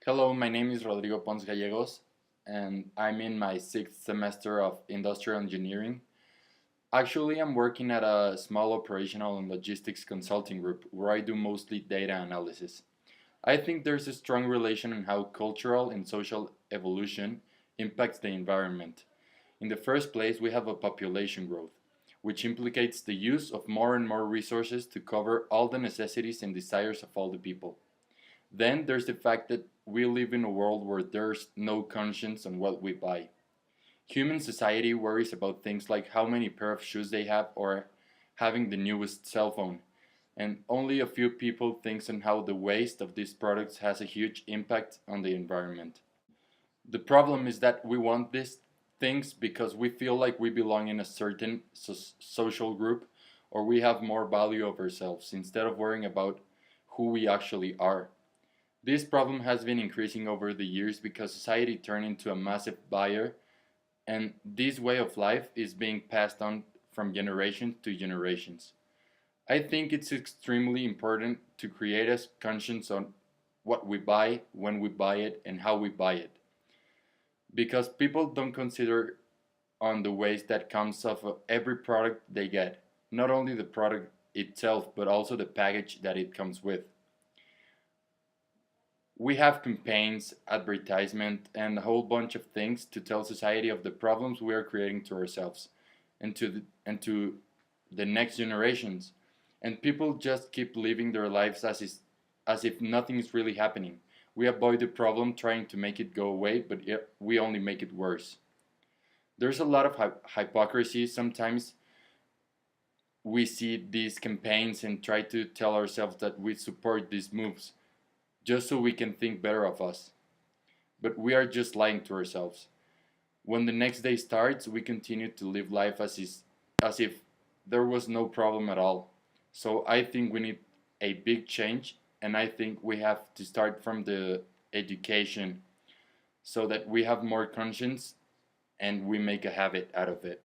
Hello, my name is Rodrigo Pons Gallegos, and I'm in my sixth semester of industrial engineering. Actually, I'm working at a small operational and logistics consulting group where I do mostly data analysis. I think there's a strong relation in how cultural and social evolution impacts the environment. In the first place, we have a population growth, which implicates the use of more and more resources to cover all the necessities and desires of all the people. Then there's the fact that we live in a world where there's no conscience on what we buy. Human society worries about things like how many pair of shoes they have or having the newest cell phone, and only a few people thinks on how the waste of these products has a huge impact on the environment. The problem is that we want these things because we feel like we belong in a certain social group or we have more value of ourselves instead of worrying about who we actually are. This problem has been increasing over the years because society turned into a massive buyer, and this way of life is being passed on from generation to generations. I think it's extremely important to create a conscience on what we buy, when we buy it, and how we buy it. Because people don't consider on the waste that comes off of every product they get, not only the product itself, but also the package that it comes with. We have campaigns, advertisement, and a whole bunch of things to tell society of the problems we are creating to ourselves and to the next generations. And people just keep living their lives as if nothing is really happening. We avoid the problem trying to make it go away, but we only make it worse. There's a lot of hypocrisy. Sometimes we see these campaigns and try to tell ourselves that we support these moves just so we can think better of us. But we are just lying to ourselves. When the next day starts, we continue to live life as if there was no problem at all. So I think we need a big change, and I think we have to start from the education so that we have more conscience and we make a habit out of it.